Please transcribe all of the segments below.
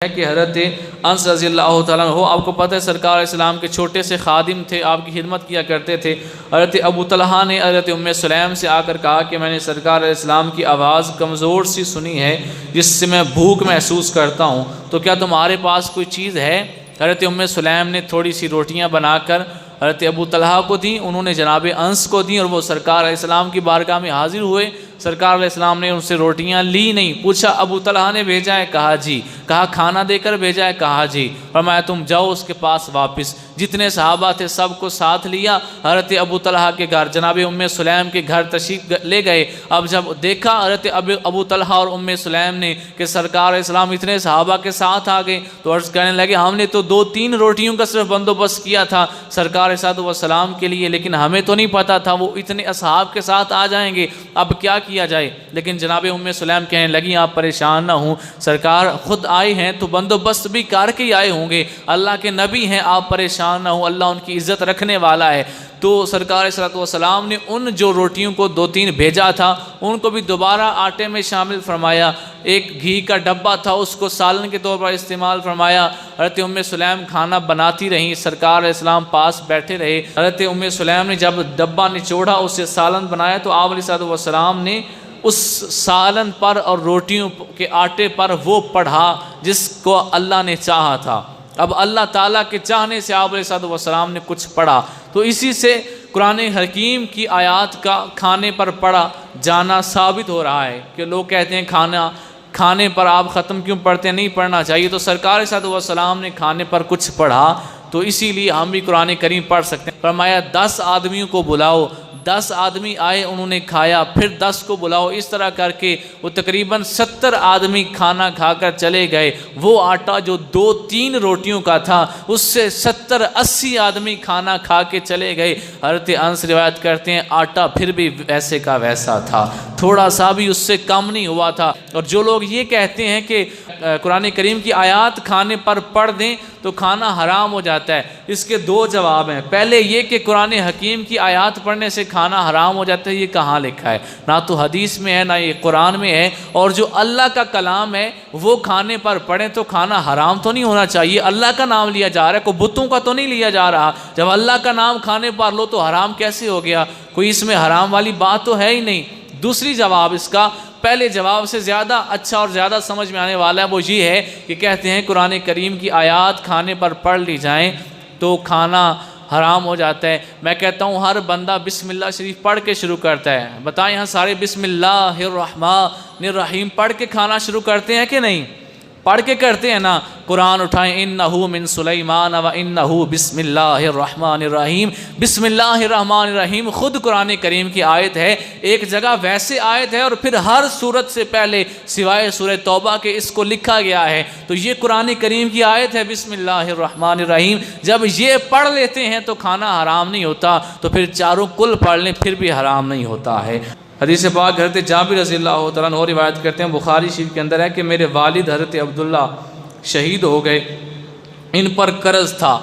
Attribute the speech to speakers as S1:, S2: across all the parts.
S1: ہے کہ حضرت انس رضی اللہ تعالیٰ عنہ، آپ کو پتہ ہے سرکار علیہ السلام کے چھوٹے سے خادم تھے، آپ کی خدمت کیا کرتے تھے۔ حضرت ابو طلحہ نے حضرت ام سلیم سے آ کر کہا کہ میں نے سرکار علیہ السلام کی آواز کمزور سی سنی ہے جس سے میں بھوک محسوس کرتا ہوں، تو کیا تمہارے پاس کوئی چیز ہے؟ حضرت ام سلیم نے تھوڑی سی روٹیاں بنا کر حضرت ابو طلحہ کو دیں، انہوں نے جناب انس کو دیں، اور وہ سرکار علیہ السلام کی بارگاہ میں حاضر ہوئے۔ سرکار علیہ السلام نے ان سے روٹیاں لی نہیں، پوچھا ابو طلحہ نے بھیجا ہے؟ کہا جی۔ کہا کھانا دے کر بھیجا ہے؟ کہا جی۔ فرمایا تم جاؤ اس کے پاس واپس۔ جتنے صحابہ تھے سب کو ساتھ لیا، حضرت ابو طلحہ کے گھر جناب ام سلیم کے گھر تشریف لے گئے۔ اب جب دیکھا حضرت ابو طلحہ اور ام سلیم نے کہ سرکار علیہ السلام اتنے صحابہ کے ساتھ آ گئے، تو عرض کرنے لگے ہم نے تو 2-3 روٹیوں کا صرف بندوبست کیا تھا سرکار علیہ السلام کے لیے، لیکن ہمیں تو نہیں پتا تھا وہ اتنے اصحاب کے ساتھ آ جائیں گے، اب کیا کیا جائے؟ لیکن جناب ام سلیم کہنے لگی آپ پریشان نہ ہوں، سرکار خود آئے ہیں تو بندوبست بھی کر کے آئے ہوں گے، اللہ کے نبی ہیں، آپ پریشان نہ ہوں، اللہ ان کی عزت رکھنے والا ہے۔ تو سرکار علیہ السلام نے ان جو روٹیوں کو 2-3 بھیجا تھا ان کو بھی دوبارہ آٹے میں شامل فرمایا، ایک گھی کا ڈبہ تھا اس کو سالن کے طور پر استعمال فرمایا۔ حضرت ام سلیم کھانا بناتی رہیں، سرکار علیہ السلام پاس بیٹھے رہے۔ حضرت ام سلیم نے جب ڈبہ نچوڑا، اس سے سالن بنایا، تو آپ علیہ السلام نے اس سالن پر اور روٹیوں کے آٹے پر وہ پڑھا جس کو اللہ نے چاہا تھا۔ اب اللہ تعالیٰ کے چاہنے سے آپ علیہ السلام نے کچھ پڑھا، تو اسی سے قرآن حکیم کی آیات کا کھانے پر پڑھا جانا ثابت ہو رہا ہے کہ لوگ کہتے ہیں کھانے پر آپ ختم کیوں پڑھتے ہیں، نہیں پڑھنا چاہیے، تو سرکار صلی اللہ علیہ وسلم نے کھانے پر کچھ پڑھا تو اسی لیے ہم بھی قرآن کریم پڑھ سکتے ہیں۔ فرمایا 10 آدمیوں کو بلاؤ، 10 آدمی آئے، انہوں نے کھایا، پھر 10 کو بلاؤ، اس طرح کر کے وہ تقریباً 70 آدمی کھانا کھا کر چلے گئے۔ وہ آٹا جو 2-3 روٹیوں کا تھا اس سے 70-80 آدمی کھانا کھا کے چلے گئے۔ حضرت انس روایت کرتے ہیں آٹا پھر بھی ویسے کا ویسا تھا، تھوڑا سا بھی اس سے کم نہیں ہوا تھا۔ اور جو لوگ یہ کہتے ہیں کہ قرآن کریم کی آیات کھانے پر پڑھ دیں تو کھانا حرام ہو جاتا ہے، اس کے 2 جواب ہیں۔ پہلے یہ کہ قرآن حکیم کی آیات پڑھنے سے کھانا حرام ہو جاتا ہے، یہ کہاں لکھا ہے؟ نہ تو حدیث میں ہے، نہ یہ قرآن میں ہے۔ اور جو اللہ کا کلام ہے وہ کھانے پر پڑھیں تو کھانا حرام تو نہیں ہونا چاہیے، اللہ کا نام لیا جا رہا ہے، کوئی بتوں کا تو نہیں لیا جا رہا۔ جب اللہ کا نام کھانے پر لو تو حرام کیسے ہو گیا؟ کوئی اس میں حرام والی بات تو ہے ہی نہیں۔ دوسری جواب اس کا پہلے جواب سے زیادہ اچھا اور زیادہ سمجھ میں آنے والا ہے، وہ یہ ہے کہ کہتے ہیں قرآن کریم کی آیات کھانے پر پڑھ لی جائیں تو کھانا حرام ہو جاتا ہے۔ میں کہتا ہوں ہر بندہ بسم اللہ شریف پڑھ کے شروع کرتا ہے، بتائیں یہاں سارے بسم اللہ الرحمن الرحیم پڑھ کے کھانا شروع کرتے ہیں کہ نہیں؟ پڑھ کے کرتے ہیں نا۔ قرآن اٹھائیں، انہو من سلیمان و انہو بسم اللہ الرحمن الرحیم۔ بسم اللہ الرحمن الرحیم خود قرآن کریم کی آیت ہے، ایک جگہ ویسے آیت ہے اور پھر ہر سورت سے پہلے سوائے سورہ توبہ کے اس کو لکھا گیا ہے، تو یہ قرآن کریم کی آیت ہے بسم اللہ الرحمن الرحیم۔ جب یہ پڑھ لیتے ہیں تو کھانا حرام نہیں ہوتا، تو پھر چاروں کل پڑھ لیں پھر بھی حرام نہیں ہوتا ہے۔ حدیث پاک حضرت جابر رضی اللہ تعالیٰ عنہ روایت کرتے ہیں، بخاری شریف کے اندر ہے کہ میرے والد حضرت عبداللہ شہید ہو گئے، ان پر قرض تھا،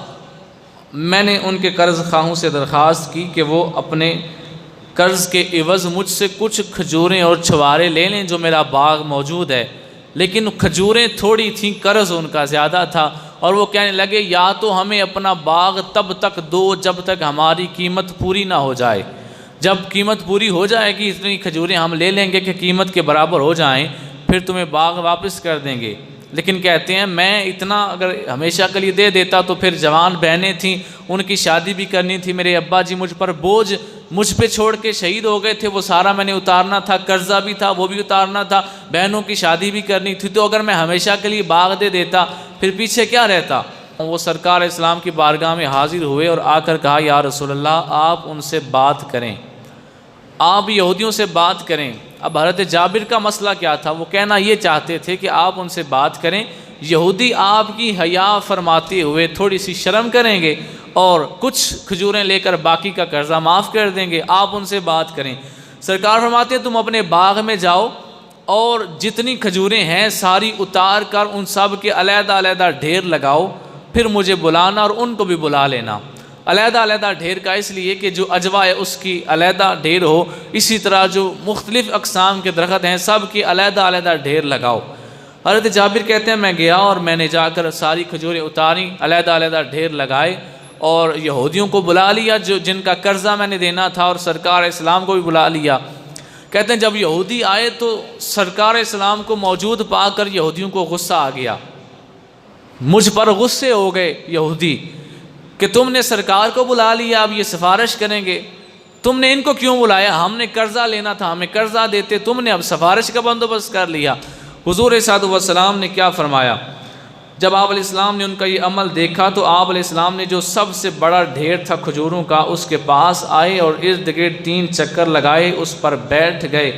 S1: میں نے ان کے قرض خواہوں سے درخواست کی کہ وہ اپنے قرض کے عوض مجھ سے کچھ کھجوریں اور چھوارے لے لیں جو میرا باغ موجود ہے، لیکن کھجوریں تھوڑی تھیں، قرض ان کا زیادہ تھا، اور وہ کہنے لگے یا تو ہمیں اپنا باغ تب تک دو جب تک ہماری قیمت پوری نہ ہو جائے، جب قیمت پوری ہو جائے گی اتنی کھجوریں ہم لے لیں گے کہ قیمت کے برابر ہو جائیں، پھر تمہیں باغ واپس کر دیں گے۔ لیکن کہتے ہیں میں اتنا اگر ہمیشہ کے لیے دے دیتا تو پھر جوان بہنیں تھیں، ان کی شادی بھی کرنی تھی، میرے ابا جی مجھ پر بوجھ مجھ پہ چھوڑ کے شہید ہو گئے تھے، وہ سارا میں نے اتارنا تھا، قرضہ بھی تھا وہ بھی اتارنا تھا، بہنوں کی شادی بھی کرنی تھی، تو اگر میں ہمیشہ کے لیے باغ دے دیتا پھر پیچھے کیا رہتا؟ وہ سرکار اسلام کی بارگاہ میں حاضر ہوئے اور آ کر کہا یا رسول اللہ آپ ان سے بات کریں، آپ یہودیوں سے بات کریں۔ اب حضرت جابر کا مسئلہ کیا تھا؟ وہ کہنا یہ چاہتے تھے کہ آپ ان سے بات کریں، یہودی آپ کی حیا فرماتے ہوئے تھوڑی سی شرم کریں گے اور کچھ کھجوریں لے کر باقی کا قرضہ معاف کر دیں گے، آپ ان سے بات کریں۔ سرکار فرماتے ہیں تم اپنے باغ میں جاؤ اور جتنی کھجوریں ہیں ساری اتار کر ان سب کے علیحدہ علیحدہ ڈھیر لگاؤ، پھر مجھے بلانا اور ان کو بھی بلا لینا۔ علیحدہ علیحدہ ڈھیر کا اس لیے کہ جو اجوا ہے اس کی علیحدہ ڈھیر ہو، اسی طرح جو مختلف اقسام کے درخت ہیں سب کی علیحدہ علیحدہ ڈھیر لگاؤ۔ حضرت جابر کہتے ہیں میں گیا اور میں نے جا کر ساری کھجوریں اتاری، علیحدہ علیحدہ ڈھیر لگائے اور یہودیوں کو بلا لیا جن کا قرضہ میں نے دینا تھا، اور سرکار اسلام کو بھی بلا لیا۔ کہتے ہیں جب یہودی آئے تو سرکار اسلام کو موجود پا کر یہودیوں کو غصہ آ گیا، مجھ پر غصے ہو گئے یہودی کہ تم نے سرکار کو بلا لیا، اب یہ سفارش کریں گے، تم نے ان کو کیوں بلایا؟ ہم نے قرضہ لینا تھا، ہمیں قرضہ دیتے، تم نے اب سفارش کا بندوبست کر لیا۔ حضور صلی اللہ علیہ وسلم نے کیا فرمایا؟ جب آپ علیہ السلام نے ان کا یہ عمل دیکھا تو آپ علیہ السلام نے جو سب سے بڑا ڈھیر تھا کھجوروں کا اس کے پاس آئے اور ارد گرد 3 چکر لگائے، اس پر بیٹھ گئے۔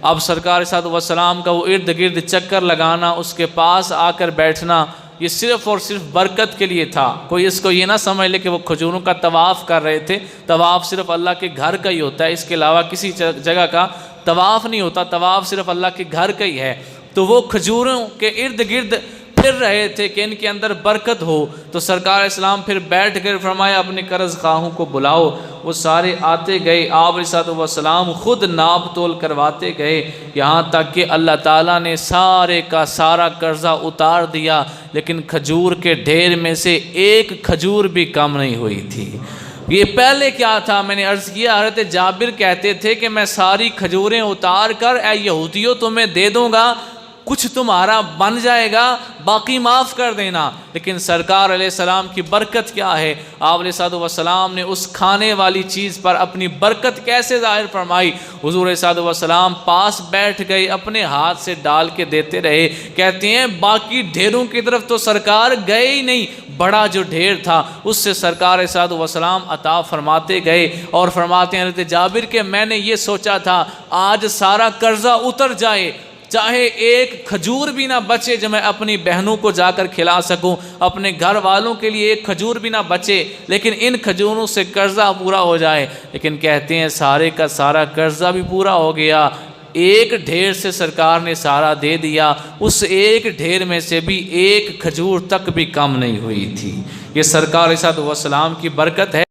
S1: اب سرکار صلی اللہ علیہ وسلم کا وہ ارد گرد چکر لگانا، اس کے پاس آ کر بیٹھنا، یہ صرف اور صرف برکت کے لیے تھا۔ کوئی اس کو یہ نہ سمجھ لے کہ وہ کھجوروں کا طواف کر رہے تھے۔ طواف صرف اللہ کے گھر کا ہی ہوتا ہے، اس کے علاوہ کسی جگہ کا طواف نہیں ہوتا، طواف صرف اللہ کے گھر کا ہی ہے۔ تو وہ کھجوروں کے ارد گرد پھر رہے تھے کہ ان کے اندر برکت ہو، تو سرکار اسلام پھر بیٹھ کر فرمایا اپنے قرض خواہوں کو بلاؤ۔ وہ سارے آتے گئے، آپ علیہ السلام خود ناپ تول کرواتے گئے، یہاں تک کہ اللہ تعالیٰ نے سارے کا سارا قرضہ اتار دیا، لیکن کھجور کے ڈھیر میں سے ایک کھجور بھی کم نہیں ہوئی تھی۔ یہ پہلے کیا تھا؟ میں نے عرض کیا، حضرت جابر کہتے تھے کہ میں ساری کھجوریں اتار کر اے یہودیوں تمہیں دے دوں گا، کچھ تمہارا بن جائے گا، باقی معاف کر دینا۔ لیکن سرکار علیہ السلام کی برکت کیا ہے؟ آپ علیہ السلام نے اس کھانے والی چیز پر اپنی برکت کیسے ظاہر فرمائی؟ حضور صلی اللہ علیہ وسلم پاس بیٹھ گئے، اپنے ہاتھ سے ڈال کے دیتے رہے۔ کہتے ہیں باقی ڈھیروں کی طرف تو سرکار گئے ہی نہیں، بڑا جو ڈھیر تھا اس سے سرکار صلی اللہ علیہ وسلم عطا فرماتے گئے، اور فرماتے ہیں حضرت جابر کہ میں نے یہ سوچا تھا آج سارا قرضہ اتر جائے، چاہے ایک کھجور بھی نہ بچے جو میں اپنی بہنوں کو جا کر کھلا سکوں، اپنے گھر والوں کے لیے ایک کھجور بھی نہ بچے، لیکن ان کھجوروں سے قرضہ پورا ہو جائے۔ لیکن کہتے ہیں سارے کا سارا قرضہ بھی پورا ہو گیا، ایک ڈھیر سے سرکار نے سارا دے دیا، اس ایک ڈھیر میں سے بھی ایک کھجور تک بھی کم نہیں ہوئی تھی۔ یہ سرکار صلی اللہ علیہ وسلم کی برکت ہے۔